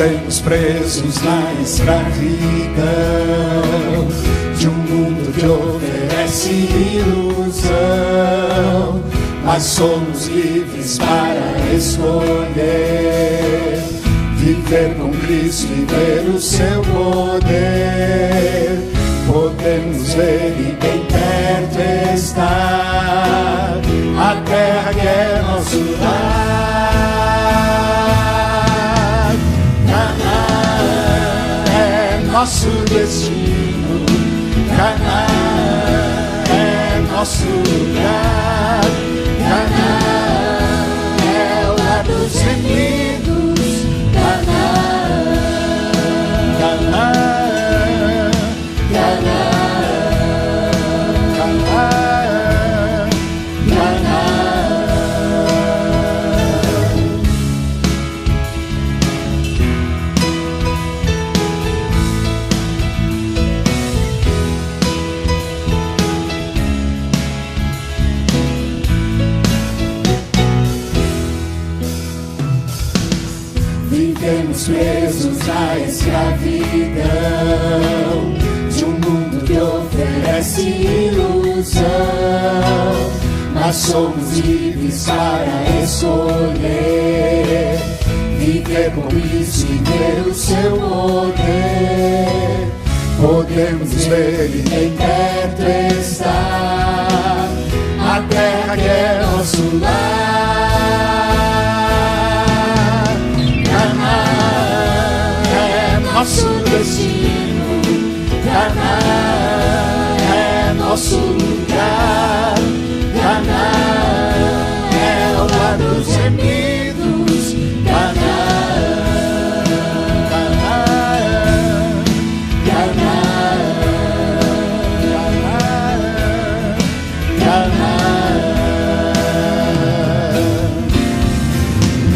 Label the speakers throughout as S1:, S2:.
S1: Vivemos presos na escravidão de um mundo que oferece ilusão, mas somos livres para escolher viver com Cristo e ver o seu poder. Podemos ver e bem perto estar a terra que é nosso lar. Canaã é nosso destino, Canaã é nosso lugar, Canaã é o lar dos remidos, Canaã, Canaã. Vivemos presos na escravidão de um mundo que oferece ilusão, mas somos livres para escolher viver com Cristo e ver o seu poder. Podemos ver e bem perto estar a terra que é nosso lar. Canaã é nosso destino, Canaã é nosso lugar, Canaã é o lar dos remidos, Canaã, Canaã, Canaã, Canaã,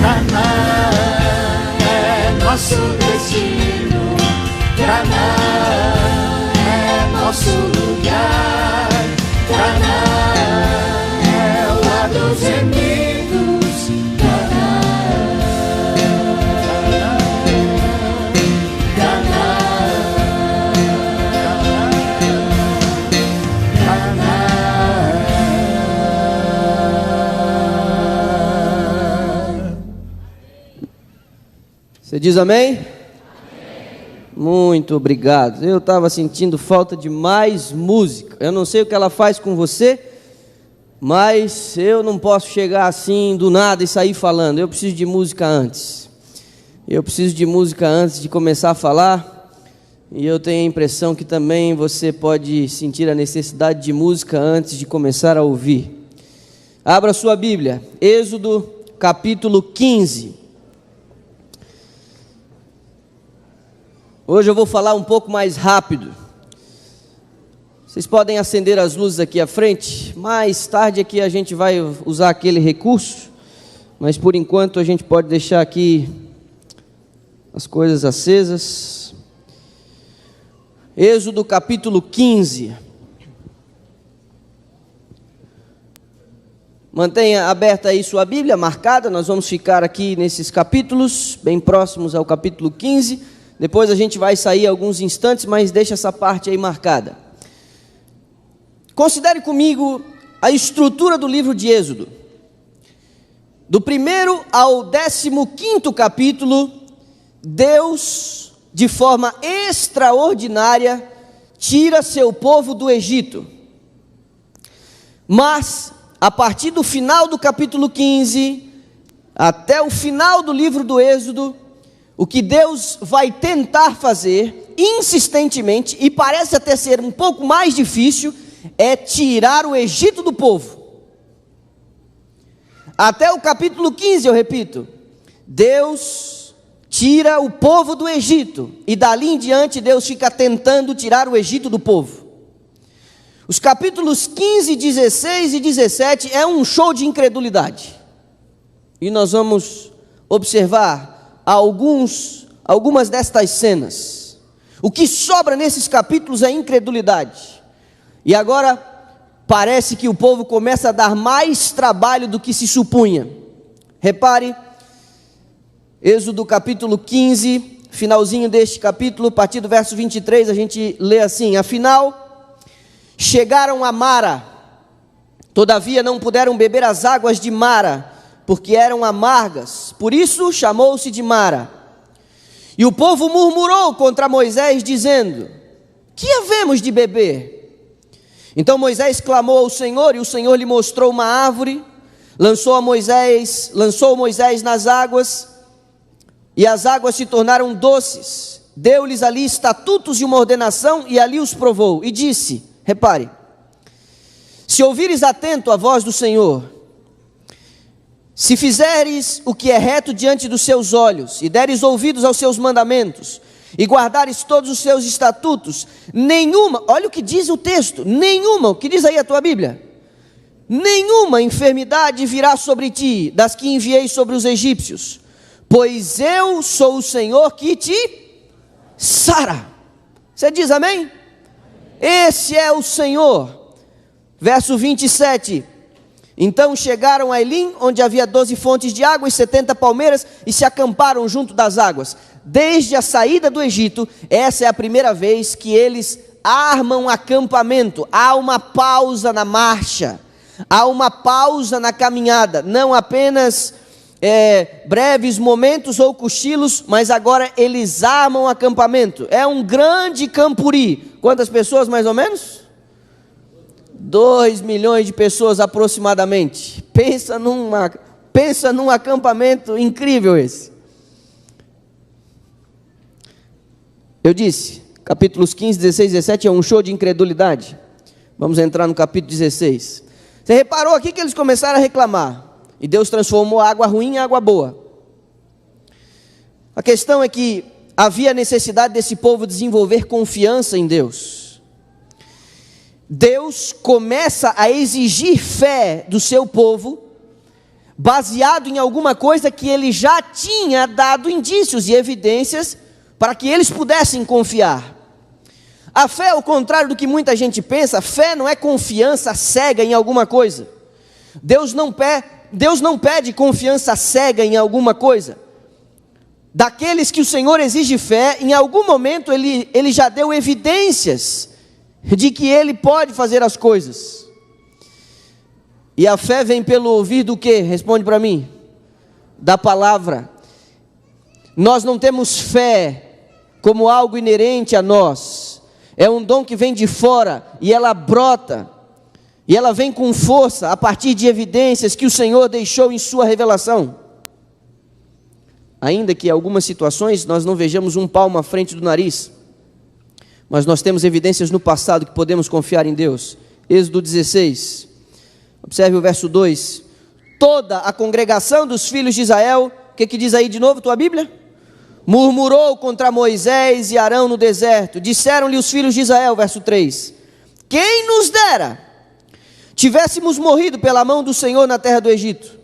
S1: Canaã é nosso destino, Canaã é nosso lugar, Canaã é o lar dos remidos, Canaã, Canaã, Canaã.
S2: Você diz amém? Muito obrigado. Eu estava sentindo falta de mais música. Eu não sei o que ela faz com você, mas eu não posso chegar assim do nada e sair falando. Eu preciso de música antes. Eu preciso de música antes de começar a falar. E eu tenho a impressão que também você pode sentir a necessidade de música antes de começar a ouvir. Abra sua Bíblia, Êxodo capítulo 15. Hoje eu vou falar um pouco mais rápido. Vocês podem acender as luzes aqui à frente. Mais tarde aqui a gente vai usar aquele recurso, mas por enquanto a gente pode deixar aqui as coisas acesas. Êxodo capítulo 15. Mantenha aberta aí sua Bíblia, marcada. Nós vamos ficar aqui nesses capítulos, bem próximos ao capítulo 15. Depois a gente vai sair alguns instantes, mas deixa essa parte aí marcada. Considere comigo a estrutura do livro de Êxodo. Do 1º ao 15º capítulo, Deus, de forma extraordinária, tira seu povo do Egito. Mas, a partir do final do capítulo 15, até o final do livro do Êxodo, o que Deus vai tentar fazer, insistentemente, e parece até ser um pouco mais difícil, é tirar o Egito do povo. Até o capítulo 15, eu repito, Deus tira o povo do Egito, e dali em diante Deus fica tentando tirar o Egito do povo. Os capítulos 15, 16 e 17 é um show de incredulidade, e nós vamos observar algumas destas cenas. O que sobra nesses capítulos é incredulidade. E agora parece que o povo começa a dar mais trabalho do que se supunha. Repare, Êxodo capítulo 15, finalzinho deste capítulo, a partir do verso 23, a gente lê assim: afinal, chegaram a Mara, todavia não puderam beber as águas de Mara, porque eram amargas, por isso chamou-se de Mara. E o povo murmurou contra Moisés, dizendo: que havemos de beber? Então Moisés clamou ao Senhor, e o Senhor lhe mostrou uma árvore, lançou Moisés nas águas, e as águas se tornaram doces. Deu-lhes ali estatutos e uma ordenação, e ali os provou, e disse, repare, se ouvires atento a voz do Senhor, se fizeres o que é reto diante dos seus olhos, e deres ouvidos aos seus mandamentos, e guardares todos os seus estatutos, nenhuma, olha o que diz o texto, nenhuma, o que diz aí a tua Bíblia? Nenhuma enfermidade virá sobre ti, das que enviei sobre os egípcios, pois eu sou o Senhor que te sara. Você diz amém? Esse é o Senhor. Verso 27, então chegaram a Elim, onde havia 12 fontes de água e 70 palmeiras, e se acamparam junto das águas. Desde a saída do Egito, essa é a primeira vez que eles armam acampamento. Há uma pausa na marcha, há uma pausa na caminhada, não apenas breves momentos ou cochilos, mas agora eles armam acampamento. É um grande campuri. Quantas pessoas mais ou menos? 2 milhões de pessoas aproximadamente. Pensa num acampamento incrível esse. Eu disse, capítulos 15, 16 e 17 é um show de incredulidade. Vamos entrar no capítulo 16. Você reparou aqui que eles começaram a reclamar, e Deus transformou a água ruim em água boa. A questão é que havia necessidade desse povo desenvolver confiança em Deus. Deus começa a exigir fé do seu povo, baseado em alguma coisa que ele já tinha dado indícios e evidências para que eles pudessem confiar. A fé, ao contrário do que muita gente pensa, fé não é confiança cega em alguma coisa. Deus não pede confiança cega em alguma coisa. Daqueles que o Senhor exige fé, em algum momento ele já deu evidências de que Ele pode fazer as coisas. E a fé vem pelo ouvir do quê? Responde para mim. Da palavra. Nós não temos fé como algo inerente a nós. É um dom que vem de fora e ela brota. E ela vem com força a partir de evidências que o Senhor deixou em sua revelação. Ainda que em algumas situações nós não vejamos um palmo à frente do nariz, mas nós temos evidências no passado que podemos confiar em Deus. Êxodo 16, observe o verso 2. Toda a congregação dos filhos de Israel, o que diz aí de novo tua Bíblia? Murmurou contra Moisés e Arão no deserto. Disseram-lhe os filhos de Israel, verso 3. Quem nos dera tivéssemos morrido pela mão do Senhor na terra do Egito,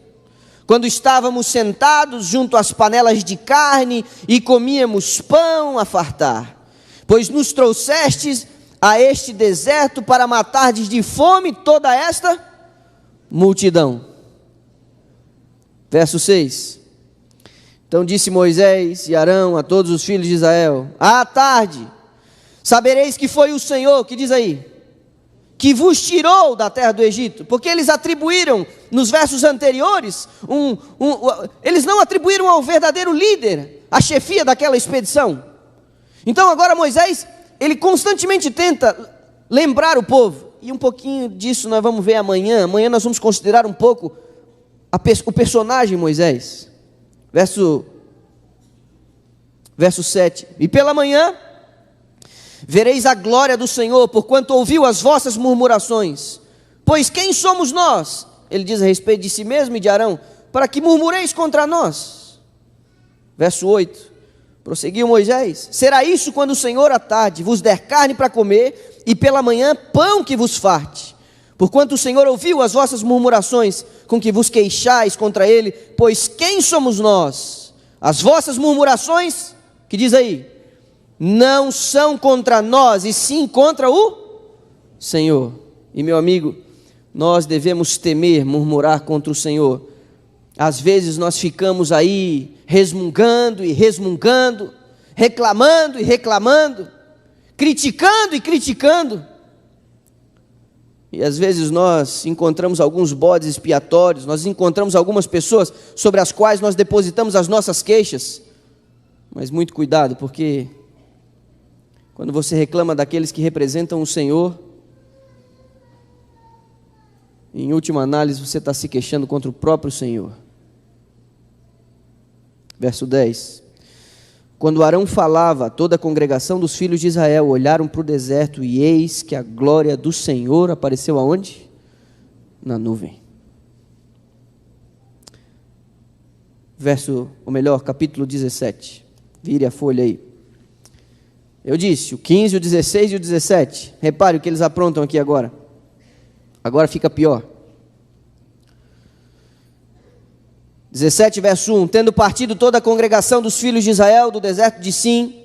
S2: quando estávamos sentados junto às panelas de carne e comíamos pão a fartar. Pois nos trouxestes a este deserto para matardes de fome toda esta multidão. Verso 6. Então disse Moisés e Arão a todos os filhos de Israel: à tarde sabereis que foi o Senhor, que diz aí, que vos tirou da terra do Egito. Porque eles atribuíram, nos versos anteriores, eles não atribuíram ao verdadeiro líder a chefia daquela expedição. Então agora Moisés, ele constantemente tenta lembrar o povo, e um pouquinho disso nós vamos ver amanhã. Amanhã nós vamos considerar um pouco o personagem Moisés. Verso 7. E pela manhã vereis a glória do Senhor, porquanto ouviu as vossas murmurações. Pois quem somos nós? Ele diz a respeito de si mesmo e de Arão, para que murmureis contra nós. Verso 8. Prosseguiu Moisés: será isso quando o Senhor à tarde vos der carne para comer, e pela manhã pão que vos farte. Porquanto o Senhor ouviu as vossas murmurações, com que vos queixais contra Ele. Pois quem somos nós? As vossas murmurações, que diz aí, não são contra nós, e sim contra o Senhor. E meu amigo, nós devemos temer murmurar contra o Senhor. Às vezes nós ficamos aí resmungando, reclamando e reclamando, criticando e criticando. E às vezes nós encontramos alguns bodes expiatórios, nós encontramos algumas pessoas sobre as quais nós depositamos as nossas queixas. Mas muito cuidado, porque quando você reclama daqueles que representam o Senhor, em última análise você está se queixando contra o próprio Senhor. Verso 10. Quando Arão falava, toda a congregação dos filhos de Israel olharam para o deserto, e eis que a glória do Senhor apareceu aonde? Na nuvem. Capítulo 17. Vire a folha aí. Eu disse, o 15, o 16 e o 17. Repare o que eles aprontam aqui agora. Agora fica pior. 17, verso 1. Tendo partido toda a congregação dos filhos de Israel do deserto de Sim,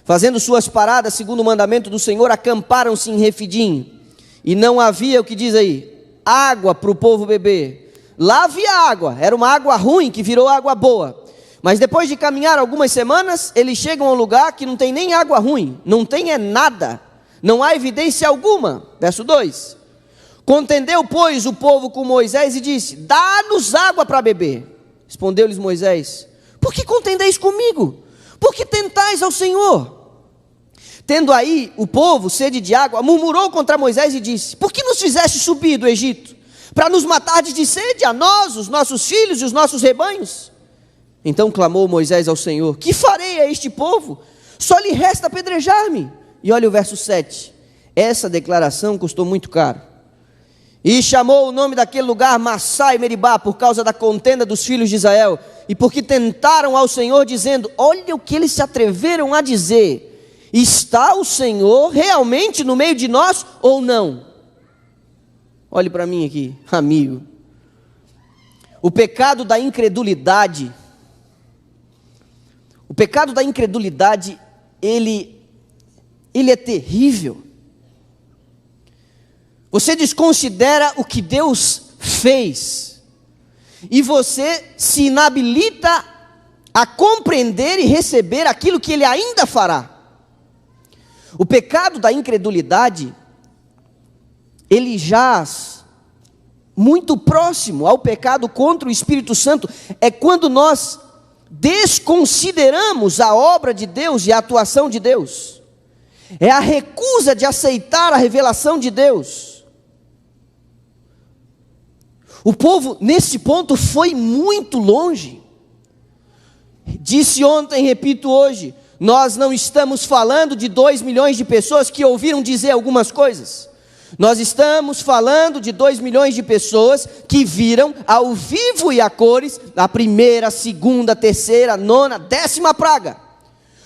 S2: fazendo suas paradas segundo o mandamento do Senhor, acamparam-se em Refidim. E não havia, o que diz aí? Água para o povo beber. Lá havia água, era uma água ruim que virou água boa. Mas depois de caminhar algumas semanas, eles chegam a um lugar que não tem nem água ruim, não tem nada, não há evidência alguma. Verso 2. Contendeu, pois, o povo com Moisés e disse: dá-nos água para beber. Respondeu-lhes Moisés: por que contendeis comigo? Por que tentais ao Senhor? Tendo aí o povo sede de água, murmurou contra Moisés e disse: por que nos fizeste subir do Egito? Para nos matardes de sede, a nós, os nossos filhos e os nossos rebanhos? Então clamou Moisés ao Senhor: que farei a este povo? Só lhe resta apedrejar-me. E olha o verso 7. Essa declaração custou muito caro. E chamou o nome daquele lugar Massá e Meribá, por causa da contenda dos filhos de Israel, e porque tentaram ao Senhor, dizendo: olha o que eles se atreveram a dizer, está o Senhor realmente no meio de nós ou não? Olhe para mim aqui, amigo. O pecado da incredulidade, ele é terrível. Você desconsidera o que Deus fez, e você se inabilita a compreender e receber aquilo que Ele ainda fará. O pecado da incredulidade, ele jaz muito próximo ao pecado contra o Espírito Santo. É quando nós desconsideramos a obra de Deus e a atuação de Deus. É a recusa de aceitar a revelação de Deus. O povo, nesse ponto, foi muito longe. Disse ontem, repito hoje, nós não estamos falando de 2 milhões de pessoas que ouviram dizer algumas coisas. Nós estamos falando de 2 milhões de pessoas que viram ao vivo e a cores a primeira, segunda, terceira, nona, 10ª praga.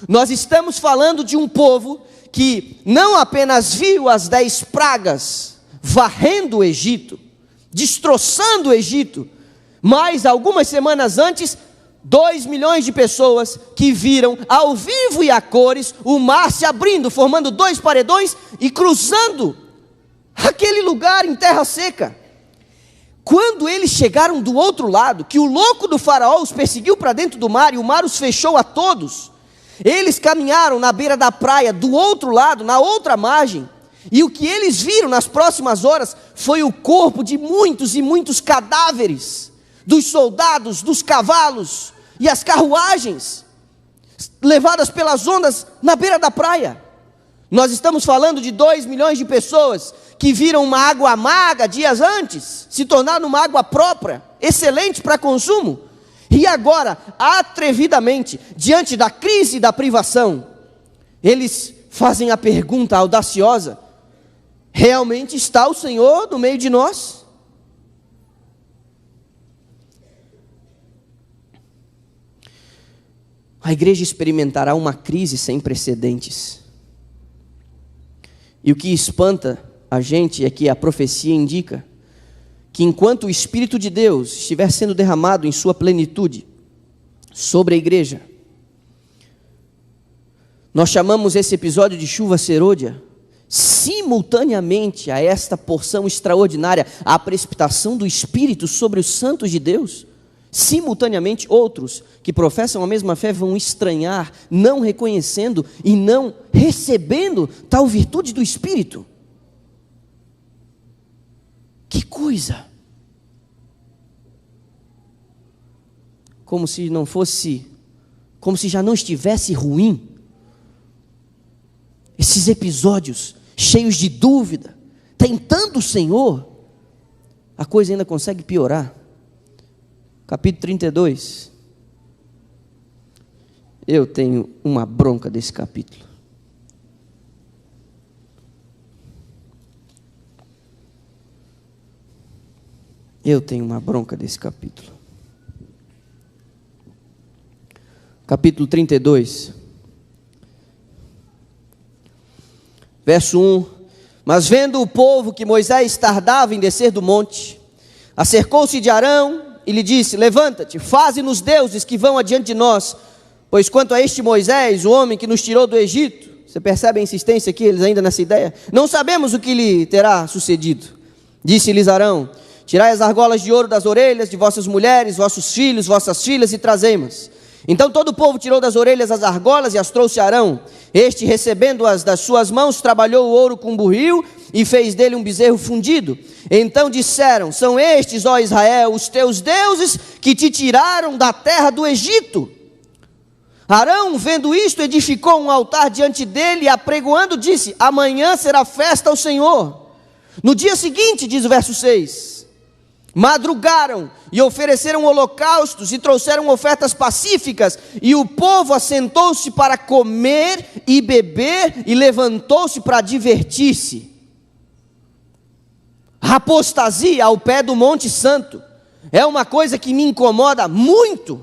S2: Nós estamos falando de um povo que não apenas viu as 10 pragas varrendo o Egito, destroçando o Egito, mas algumas semanas antes, 2 milhões de pessoas que viram ao vivo e a cores o mar se abrindo, formando 2 paredões e cruzando aquele lugar em terra seca. Quando eles chegaram do outro lado, que o louco do faraó os perseguiu para dentro do mar e o mar os fechou a todos, eles caminharam na beira da praia do outro lado, na outra margem, e o que eles viram nas próximas horas foi o corpo de muitos e muitos cadáveres, dos soldados, dos cavalos e as carruagens, levadas pelas ondas na beira da praia. Nós estamos falando de 2 milhões de pessoas que viram uma água amarga dias antes se tornar uma água própria, excelente para consumo, e agora, atrevidamente, diante da crise e da privação, eles fazem a pergunta audaciosa: realmente está o Senhor no meio de nós? A igreja experimentará uma crise sem precedentes. E o que espanta a gente é que a profecia indica que enquanto o Espírito de Deus estiver sendo derramado em sua plenitude sobre a igreja, nós chamamos esse episódio de chuva serôdia, simultaneamente a esta porção extraordinária, a precipitação do Espírito sobre os santos de Deus, Simultaneamente, outros que professam a mesma fé vão estranhar, não reconhecendo e não recebendo tal virtude do Espírito. Que coisa! Como se não fosse, como se já não estivesse ruim. Esses episódios cheios de dúvida, tentando o Senhor, a coisa ainda consegue piorar. Capítulo 32. Eu tenho uma bronca desse capítulo. Eu tenho uma bronca desse capítulo. Capítulo 32. Verso 1. Mas vendo o povo que Moisés tardava em descer do monte, acercou-se de Arão e lhe disse: levanta-te, faze-nos deuses que vão adiante de nós, pois quanto a este Moisés, o homem que nos tirou do Egito, você percebe a insistência aqui, eles ainda nessa ideia, não sabemos o que lhe terá sucedido. Disse-lhes Arão: tirai as argolas de ouro das orelhas de vossas mulheres, vossos filhos, vossas filhas, e trazei-mas. Então todo o povo tirou das orelhas as argolas e as trouxe a Arão. Este, recebendo-as das suas mãos, trabalhou o ouro com burril e fez dele um bezerro fundido. Então disseram: são estes, ó Israel, os teus deuses que te tiraram da terra do Egito. Arão, vendo isto, edificou um altar diante dele e, apregoando, disse: amanhã será festa ao Senhor. No dia seguinte, diz o verso 6, madrugaram e ofereceram holocaustos e trouxeram ofertas pacíficas, e o povo assentou-se para comer e beber e levantou-se para divertir-se. A apostasia ao pé do Monte Santo é uma coisa que me incomoda muito.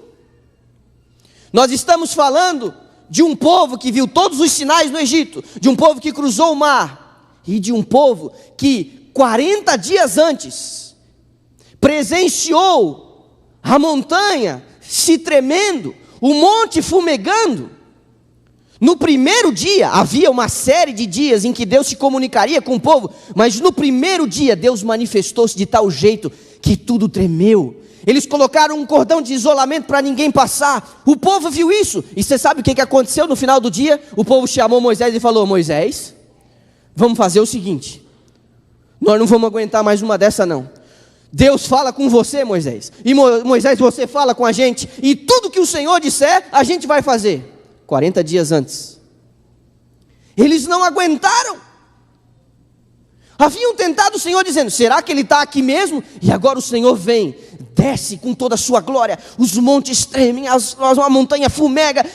S2: Nós estamos falando de um povo que viu todos os sinais no Egito, de um povo que cruzou o mar, e de um povo que 40 dias antes presenciou a montanha se tremendo, o monte fumegando. No primeiro dia, havia uma série de dias em que Deus se comunicaria com o povo, mas no primeiro dia Deus manifestou-se de tal jeito que tudo tremeu. Eles colocaram um cordão de isolamento para ninguém passar. O povo viu isso, e você sabe o que aconteceu no final do dia? O povo chamou Moisés e falou: Moisés, vamos fazer o seguinte, nós não vamos aguentar mais uma dessa não. Deus fala com você, Moisés, e Moisés, você fala com a gente, e tudo que o Senhor disser, a gente vai fazer. 40 dias antes, eles não aguentaram. Haviam tentado o Senhor dizendo: será que Ele está aqui mesmo? E agora o Senhor vem, desce com toda a sua glória, os montes tremem, a montanha fumega,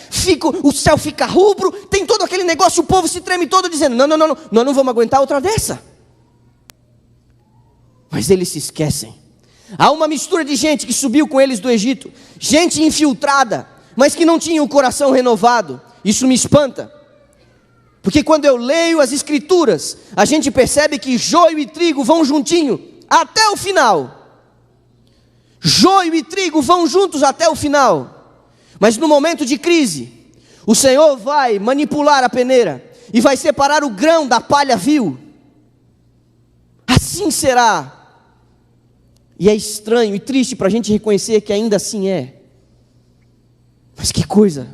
S2: o céu fica rubro, tem todo aquele negócio, o povo se treme todo dizendo: não, nós não vamos aguentar outra dessa. Mas eles se esquecem. Há uma mistura de gente que subiu com eles do Egito, gente infiltrada, mas que não tinha o coração renovado. Isso me espanta, porque quando eu leio as Escrituras, a gente percebe que joio e trigo vão juntinho até o final. Joio e trigo vão juntos até o final. Mas no momento de crise, o Senhor vai manipular a peneira e vai separar o grão da palha vil. Assim será. E é estranho e triste para a gente reconhecer que ainda assim é. Mas que coisa.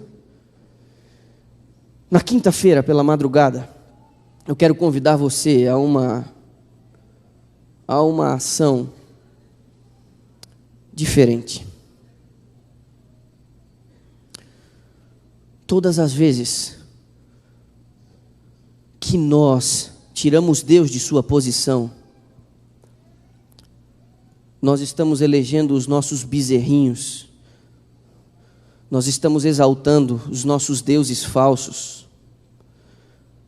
S2: Na quinta-feira, pela madrugada, eu quero convidar você a uma ação diferente. Todas as vezes que nós tiramos Deus de sua posição, nós estamos elegendo os nossos bezerrinhos, nós estamos exaltando os nossos deuses falsos.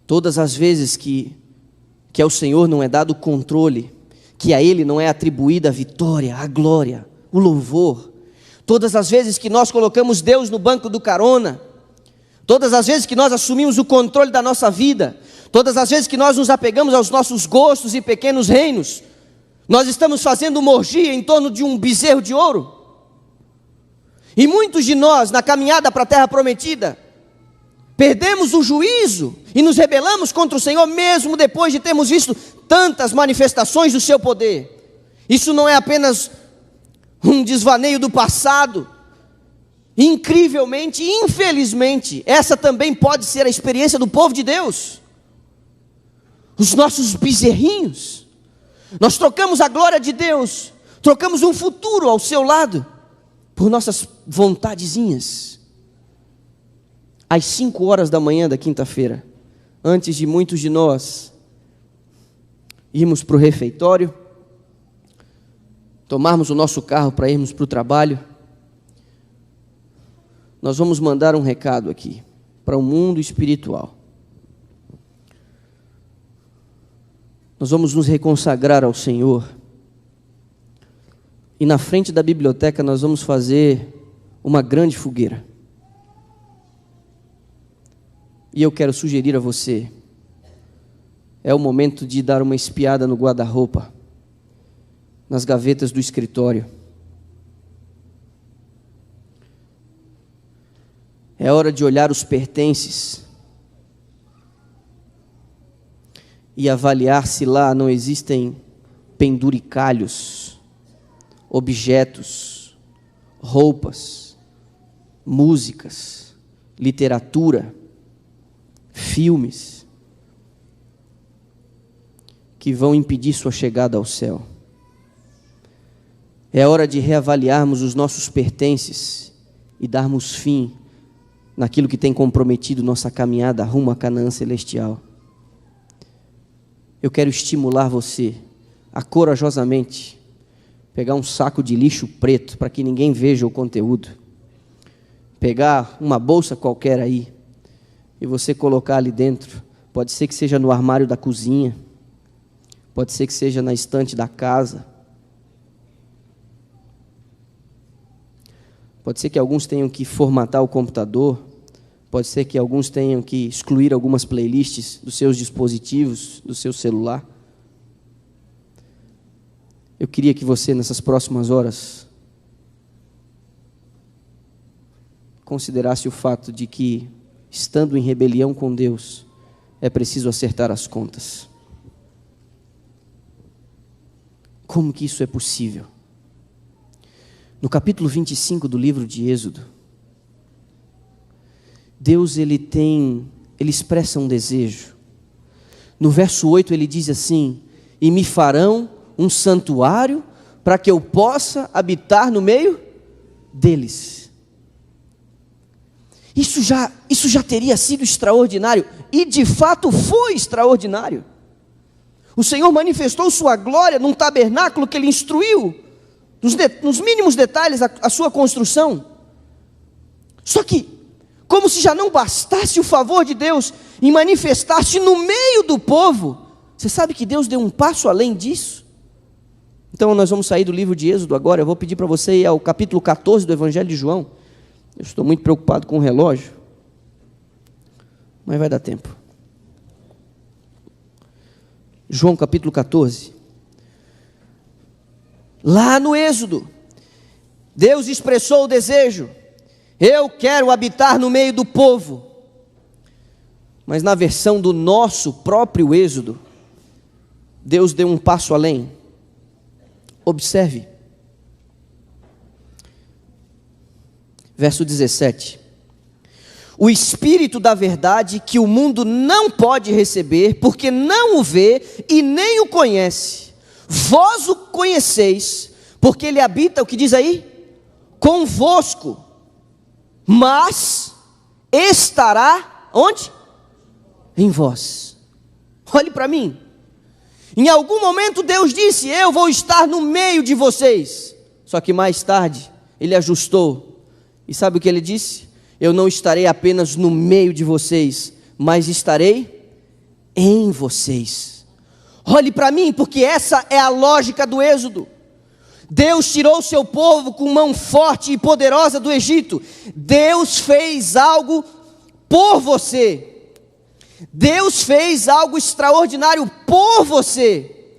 S2: Todas as vezes que ao Senhor não é dado o controle, que a Ele não é atribuída a vitória, a glória, o louvor, todas as vezes que nós colocamos Deus no banco do carona, todas as vezes que nós assumimos o controle da nossa vida, todas as vezes que nós nos apegamos aos nossos gostos e pequenos reinos, nós estamos fazendo uma orgia em torno de um bezerro de ouro. E muitos de nós, na caminhada para a terra prometida, perdemos o juízo e nos rebelamos contra o Senhor, mesmo depois de termos visto tantas manifestações do seu poder. Isso não é apenas um desvaneio do passado. Incrivelmente, infelizmente, essa também pode ser a experiência do povo de Deus. Os nossos bezerrinhos. Nós trocamos a glória de Deus, trocamos um futuro ao seu lado, por nossas vontadezinhas. Às 5 horas da manhã da quinta-feira, antes de muitos de nós irmos para o refeitório, tomarmos o nosso carro para irmos para o trabalho, nós vamos mandar um recado aqui para o mundo espiritual. Nós vamos nos reconsagrar ao Senhor. E na frente da biblioteca nós vamos fazer uma grande fogueira. E eu quero sugerir a você, é o momento de dar uma espiada no guarda-roupa, nas gavetas do escritório. É hora de olhar os pertences e avaliar se lá não existem penduricalhos, objetos, roupas, músicas, literatura, filmes, que vão impedir sua chegada ao céu. É hora de reavaliarmos os nossos pertences e darmos fim naquilo que tem comprometido nossa caminhada rumo à Canaã celestial. Eu quero estimular você a corajosamente pegar um saco de lixo preto para que ninguém veja o conteúdo, pegar uma bolsa qualquer aí e você colocar ali dentro. Pode ser que seja no armário da cozinha, pode ser que seja na estante da casa, pode ser que alguns tenham que formatar o computador, pode ser que alguns tenham que excluir algumas playlists dos seus dispositivos, do seu celular. Eu queria que você, nessas próximas horas, considerasse o fato de que, estando em rebelião com Deus, é preciso acertar as contas. Como que isso é possível? No capítulo 25 do livro de Êxodo, Deus ele expressa um desejo. No verso 8 ele diz assim: e me farão um santuário para que eu possa habitar no meio deles. Isso já teria sido extraordinário, e de fato foi extraordinário. O Senhor manifestou sua glória num tabernáculo que ele instruiu, nos mínimos detalhes, a sua construção. Só que, como se já não bastasse o favor de Deus em manifestar-se no meio do povo, você sabe que Deus deu um passo além disso? Então nós vamos sair do livro de Êxodo agora. Eu vou pedir para você ir ao capítulo 14 do Evangelho de João. Eu estou muito preocupado com o relógio, mas vai dar tempo. João capítulo 14. Lá no Êxodo, Deus expressou o desejo: eu quero habitar no meio do povo. Mas na versão do nosso próprio Êxodo, Deus deu um passo além. Observe. Verso 17. O Espírito da verdade que o mundo não pode receber, porque não o vê e nem o conhece. Vós o conheceis, porque ele habita, o que diz aí? Convosco. Mas estará onde? Em vós. Olhe para mim. Em algum momento Deus disse: eu vou estar no meio de vocês. Só que mais tarde ele ajustou. E sabe o que ele disse? Eu não estarei apenas no meio de vocês, mas estarei em vocês. Olhe para mim, porque essa é a lógica do Êxodo. Deus tirou o seu povo com mão forte e poderosa do Egito. Deus fez algo por você. Deus fez algo extraordinário por você.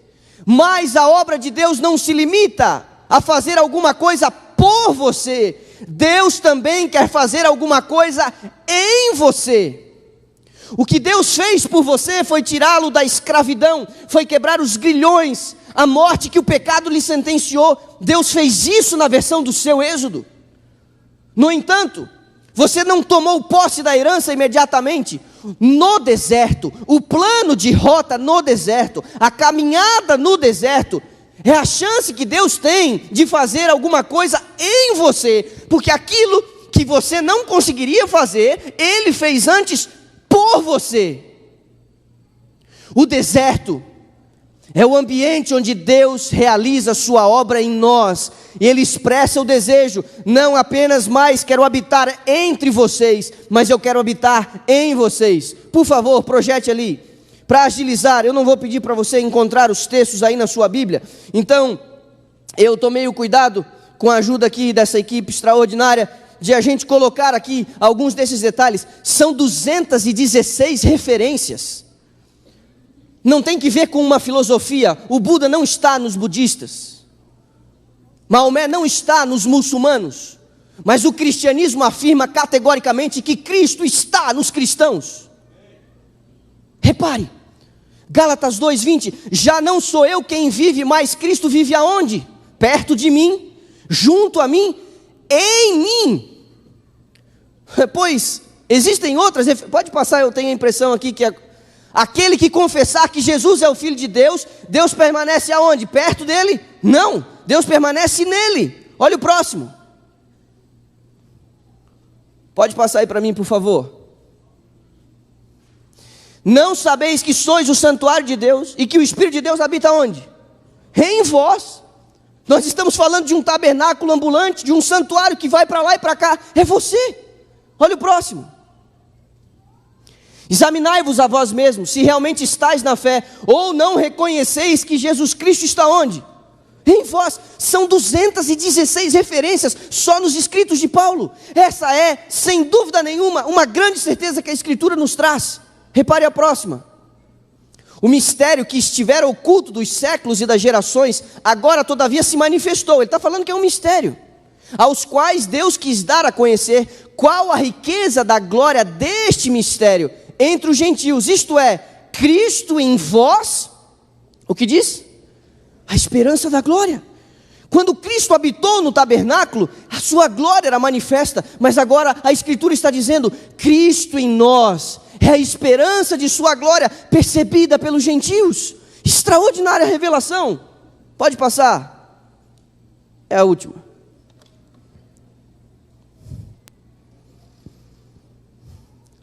S2: Mas a obra de Deus não se limita a fazer alguma coisa por você. Deus também quer fazer alguma coisa em você. O que Deus fez por você foi tirá-lo da escravidão, foi quebrar os grilhões, a morte que o pecado lhe sentenciou. Deus fez isso na versão do seu êxodo. No entanto, você não tomou posse da herança imediatamente. No deserto, o plano de rota no deserto, a caminhada no deserto, é a chance que Deus tem de fazer alguma coisa em você, porque aquilo que você não conseguiria fazer, Ele fez antes por você. O deserto é o ambiente onde Deus realiza sua obra em nós, e Ele expressa o desejo, não apenas mais quero habitar entre vocês, mas eu quero habitar em vocês. Por favor, projete ali, para agilizar. Eu não vou pedir para você encontrar os textos aí na sua Bíblia, então eu tomei o cuidado, com a ajuda aqui dessa equipe extraordinária, de a gente colocar aqui alguns desses detalhes. São 216 referências. Não tem que ver com uma filosofia. O Buda não está nos budistas, Maomé não está nos muçulmanos, mas o cristianismo afirma categoricamente que Cristo está nos cristãos. Repare, Gálatas 2:20, já não sou eu quem vive, mas Cristo vive aonde? Perto de mim, junto a mim, em mim. Pois existem outras, pode passar, eu tenho a impressão aqui que aquele que confessar que Jesus é o Filho de Deus, Deus permanece aonde? Perto dele? Não, Deus permanece nele. Olha o próximo. Pode passar aí para mim, por favor. Não sabeis que sois o santuário de Deus e que o Espírito de Deus habita onde? Em vós. Nós estamos falando de um tabernáculo ambulante, de um santuário que vai para lá e para cá. É você. Olha o próximo. Examinai-vos a vós mesmos, se realmente estáis na fé, ou não reconheceis que Jesus Cristo está onde? Em vós. São 216 referências só nos escritos de Paulo. Essa é, sem dúvida nenhuma, uma grande certeza que a Escritura nos traz. Repare a próxima. O mistério que estivera oculto dos séculos e das gerações, agora todavia se manifestou. Ele está falando que é um mistério, aos quais Deus quis dar a conhecer qual a riqueza da glória deste mistério entre os gentios, isto é, Cristo em vós, o que diz? A esperança da glória. Quando Cristo habitou no tabernáculo, a sua glória era manifesta, mas agora a Escritura está dizendo, Cristo em nós, é a esperança de sua glória, percebida pelos gentios. Extraordinária revelação. Pode passar. É a última.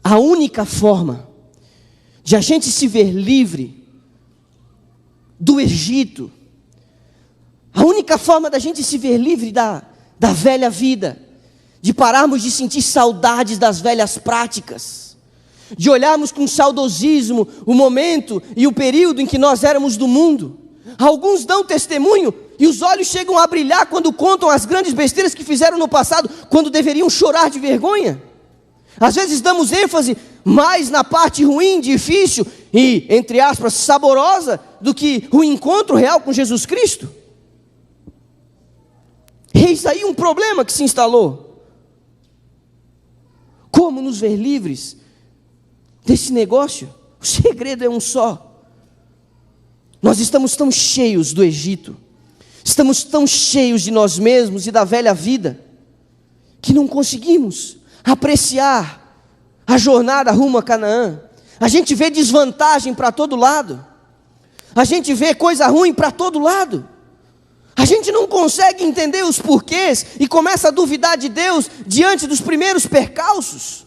S2: A única forma de a gente se ver livre do Egito, a única forma da gente se ver livre da velha vida, de pararmos de sentir saudades das velhas práticas, de olharmos com saudosismo o momento e o período em que nós éramos do mundo. Alguns dão testemunho e os olhos chegam a brilhar quando contam as grandes besteiras que fizeram no passado, quando deveriam chorar de vergonha. Às vezes damos ênfase mais na parte ruim, difícil e, entre aspas, saborosa, do que o encontro real com Jesus Cristo. Eis aí um problema que se instalou. Como nos ver livres desse negócio? O segredo é um só. Nós estamos tão cheios do Egito, estamos tão cheios de nós mesmos e da velha vida, que não conseguimos apreciar a jornada rumo a Canaã. A gente vê desvantagem para todo lado, a gente vê coisa ruim para todo lado, a gente não consegue entender os porquês e começa a duvidar de Deus diante dos primeiros percalços.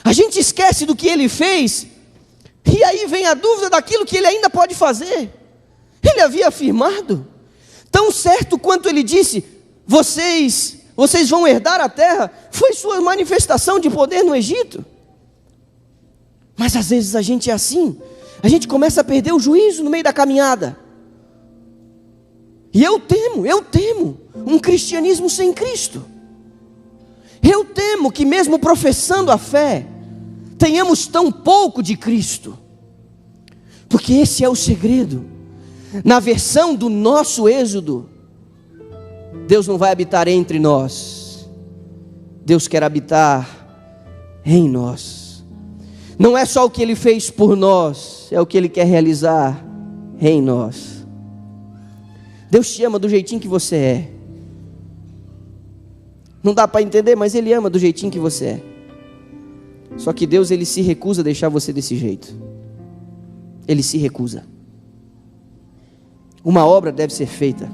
S2: A gente esquece do que Ele fez, e aí vem a dúvida daquilo que Ele ainda pode fazer. Ele havia afirmado, tão certo quanto Ele disse, vocês vão herdar a terra, foi sua manifestação de poder no Egito. Mas às vezes a gente é assim, a gente começa a perder o juízo no meio da caminhada. E eu temo um cristianismo sem Cristo. Eu temo que mesmo professando a fé, tenhamos tão pouco de Cristo. Porque esse é o segredo. Na versão do nosso êxodo, Deus não vai habitar entre nós, Deus quer habitar em nós. Não é só o que Ele fez por nós, é o que Ele quer realizar em nós. Deus te ama do jeitinho que você é. Não dá para entender, mas Ele ama do jeitinho que você é. Só que Deus, Ele se recusa a deixar você desse jeito. Ele se recusa. Uma obra deve ser feita,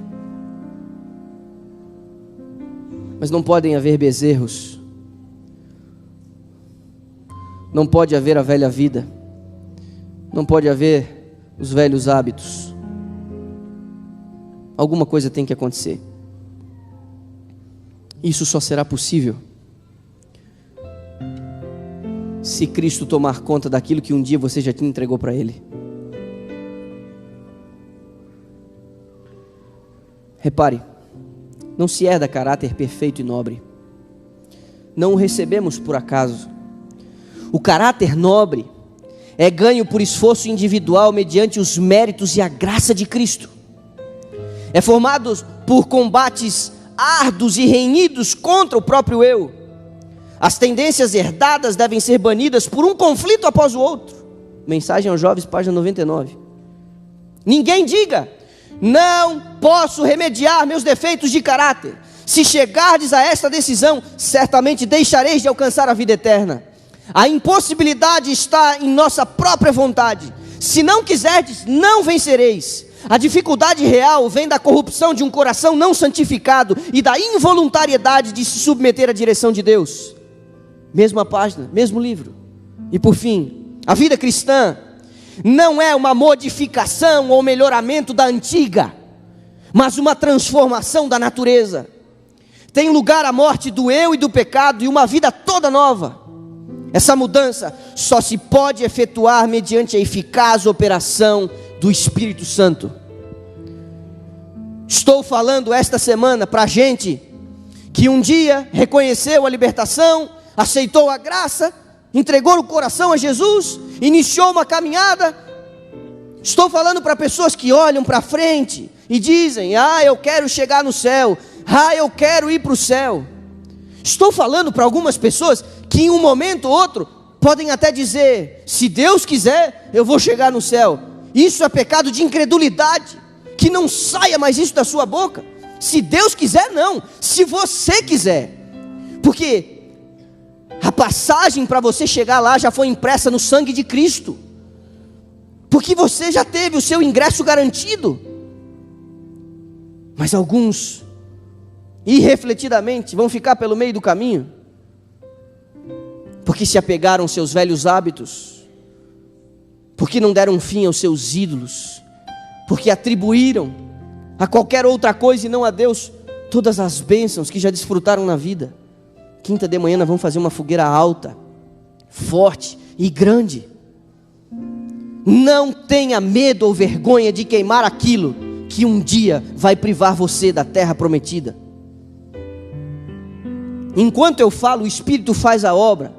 S2: mas não podem haver bezerros. Não pode haver a velha vida. Não pode haver os velhos hábitos. Alguma coisa tem que acontecer. Isso só será possível se Cristo tomar conta daquilo que um dia você já te entregou para Ele. Repare, não se herda caráter perfeito e nobre. Não o recebemos por acaso. O caráter nobre é ganho por esforço individual mediante os méritos e a graça de Cristo. É formado por combates árduos e renhidos contra o próprio eu. As tendências herdadas devem ser banidas por um conflito após o outro. Mensagem aos Jovens, página 99. Ninguém diga: não posso remediar meus defeitos de caráter. Se chegardes a esta decisão, certamente deixareis de alcançar a vida eterna. A impossibilidade está em nossa própria vontade. Se não quiserdes, não vencereis. A dificuldade real vem da corrupção de um coração não santificado e da involuntariedade de se submeter à direção de Deus. Mesma página, mesmo livro. E por fim, a vida cristã não é uma modificação ou melhoramento da antiga, mas uma transformação da natureza. Tem lugar a morte do eu e do pecado e uma vida toda nova. Essa mudança só se pode efetuar mediante a eficaz operação do Espírito Santo. Estou falando esta semana para gente que um dia reconheceu a libertação, aceitou a graça, entregou o coração a Jesus, iniciou uma caminhada. Estou falando para pessoas que olham para frente e dizem: eu quero chegar no céu, eu quero ir para o céu. Estou falando para algumas pessoas que em um momento ou outro podem até dizer: se Deus quiser, eu vou chegar no céu. Isso é pecado de incredulidade. Que não saia mais isso da sua boca. Se Deus quiser, não. Se você quiser. Porque a passagem para você chegar lá já foi impressa no sangue de Cristo. Porque você já teve o seu ingresso garantido. Mas alguns, irrefletidamente, vão ficar pelo meio do caminho, porque se apegaram aos seus velhos hábitos, porque não deram fim aos seus ídolos, porque atribuíram a qualquer outra coisa e não a Deus todas as bênçãos que já desfrutaram na vida. Quinta de manhã nós vamos fazer uma fogueira alta, forte e grande. Não tenha medo ou vergonha de queimar aquilo que um dia vai privar você da terra prometida. Enquanto eu falo, o Espírito faz a obra,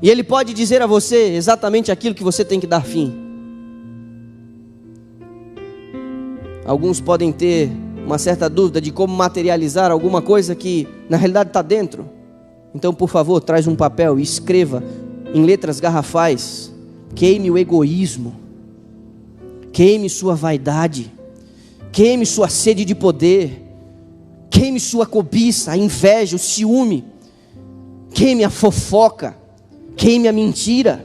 S2: e Ele pode dizer a você exatamente aquilo que você tem que dar fim. Alguns podem ter uma certa dúvida de como materializar alguma coisa que na realidade está dentro. Então, por favor, traz um papel e escreva em letras garrafais: queime o egoísmo, queime sua vaidade, queime sua sede de poder, queime sua cobiça, a inveja, o ciúme, queime a fofoca, queime a mentira.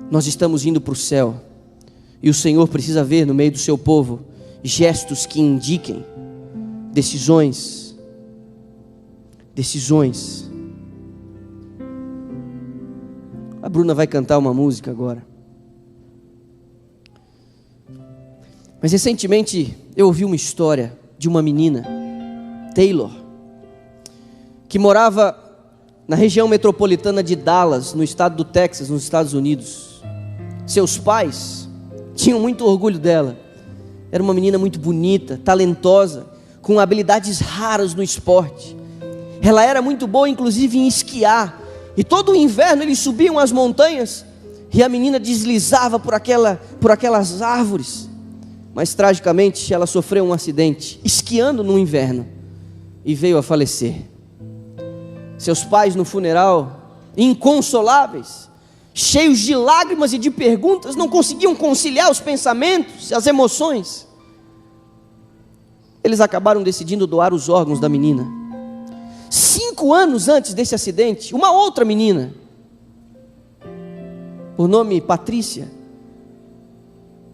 S2: Nós estamos indo para o céu, e o Senhor precisa ver no meio do seu povo gestos que indiquem decisões. A Bruna vai cantar uma música agora. Mas recentemente eu ouvi uma história de uma menina, Taylor, que morava na região metropolitana de Dallas, no estado do Texas, nos Estados Unidos. Seus pais tinham muito orgulho dela. Era uma menina muito bonita, talentosa, com habilidades raras no esporte. Ela era muito boa, inclusive, em esquiar. E todo o inverno eles subiam as montanhas e a menina deslizava por aquelas árvores. Mas tragicamente ela sofreu um acidente esquiando no inverno e veio a falecer. Seus pais no funeral, inconsoláveis, cheios de lágrimas e de perguntas, não conseguiam conciliar os pensamentos, as emoções. Eles acabaram decidindo doar os órgãos da menina. 5 anos antes desse acidente, uma outra menina, por nome Patrícia,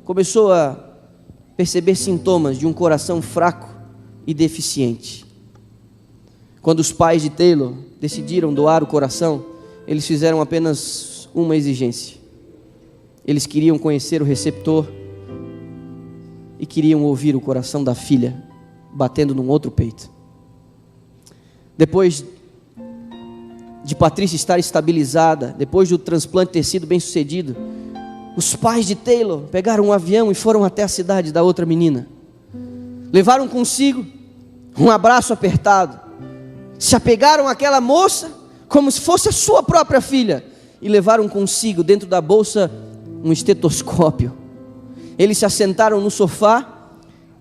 S2: começou a perceber sintomas de um coração fraco e deficiente. Quando os pais de Taylor decidiram doar o coração, eles fizeram apenas uma exigência. Eles queriam conhecer o receptor e queriam ouvir o coração da filha batendo num outro peito. Depois de Patrícia estar estabilizada, depois do transplante ter sido bem sucedido, os pais de Taylor pegaram um avião e foram até a cidade da outra menina. Levaram consigo um abraço apertado, se apegaram àquela moça como se fosse a sua própria filha, e levaram consigo dentro da bolsa um estetoscópio. Eles se assentaram no sofá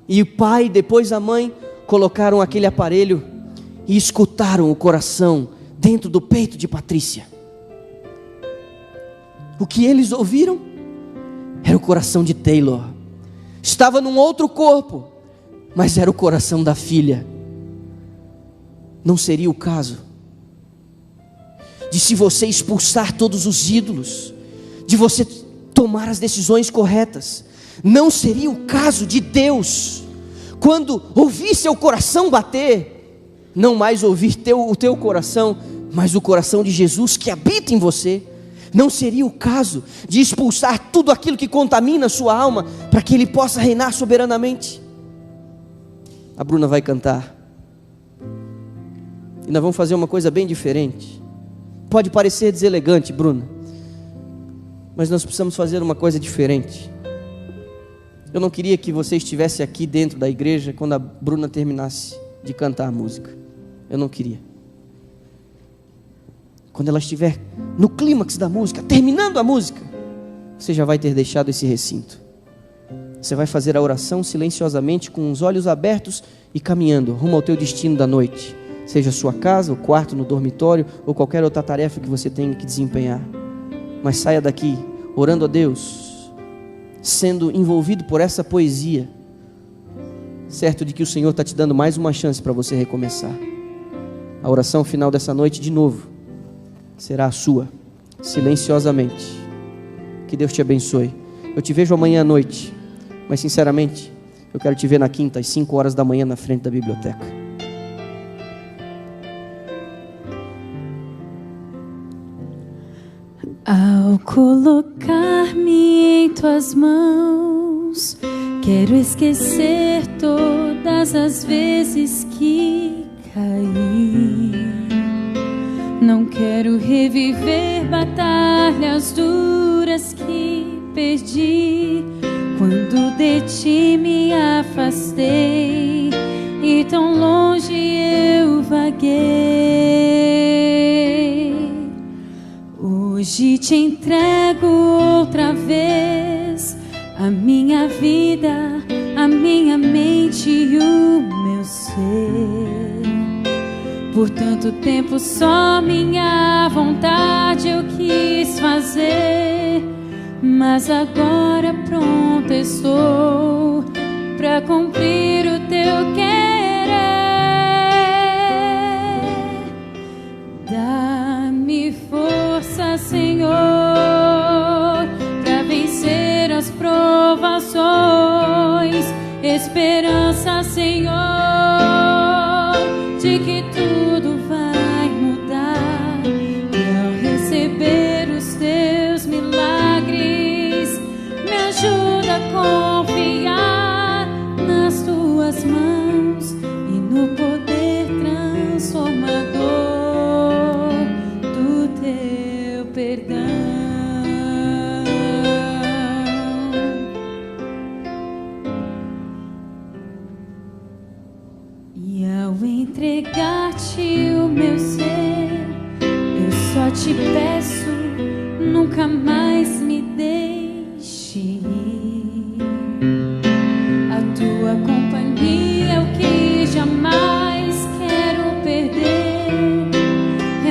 S2: e o pai, depois a mãe, colocaram aquele aparelho e escutaram o coração dentro do peito de Patrícia. O que eles ouviram era o coração de Taylor. Estava num outro corpo, mas era o coração da filha. Não seria o caso de, se você expulsar todos os ídolos, de você tomar as decisões corretas, não seria o caso de Deus, quando ouvir seu coração bater, não mais ouvir o teu coração, mas o coração de Jesus que habita em você? Não seria o caso de expulsar tudo aquilo que contamina a sua alma, para que Ele possa reinar soberanamente? A Bruna vai cantar, e nós vamos fazer uma coisa bem diferente. Pode parecer deselegante, Bruna, mas nós precisamos fazer uma coisa diferente. Eu não queria que você estivesse aqui dentro da igreja quando a Bruna terminasse de cantar a música. Eu não queria. Quando ela estiver no clímax da música, terminando a música, você já vai ter deixado esse recinto. Você vai fazer a oração silenciosamente, com os olhos abertos e caminhando rumo ao teu destino da noite. Seja a sua casa, o quarto, no dormitório, ou qualquer outra tarefa que você tenha que desempenhar. Mas saia daqui orando a Deus, sendo envolvido por essa poesia, certo de que o Senhor está te dando mais uma chance para você recomeçar. A oração final dessa noite, de novo, será a sua, silenciosamente. Que Deus te abençoe. Eu te vejo amanhã à noite, mas sinceramente, eu quero te ver na quinta, às 5 horas da manhã, na frente da biblioteca.
S1: Ao colocar-me em tuas mãos, quero esquecer todas as vezes que caí. Não quero reviver batalhas duras que perdi, quando de ti me afastei e tão longe eu vaguei. Hoje te entrego outra vez a minha vida, a minha mente e o meu ser. Por tanto tempo só minha vontade eu quis fazer, mas agora pronta estou para cumprir o teu querer. Dá-me força, Senhor, para vencer as provações. Esperança, Senhor, de que tudo vai mudar. E ao receber os teus milagres, me ajuda a confiar nas tuas mãos e no poder transformador do teu perdão. E ao entregar-te o meu ser, eu só te peço, nunca mais me deixe ir. A tua companhia é o que jamais quero perder, é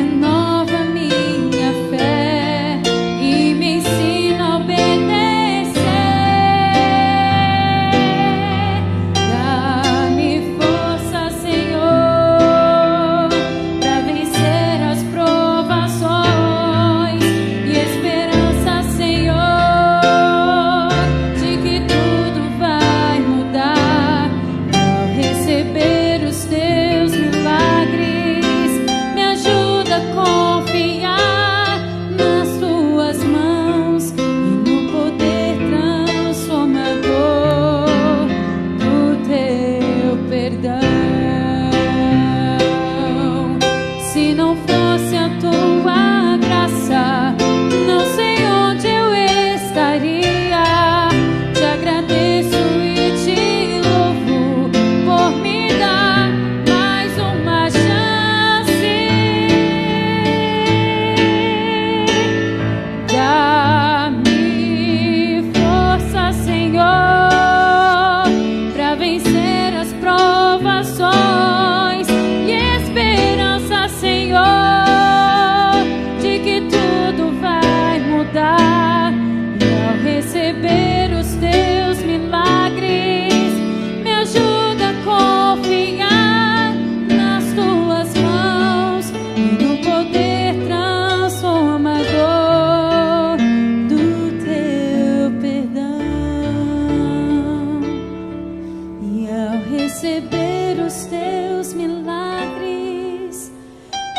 S1: os teus milagres,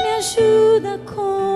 S1: me ajuda com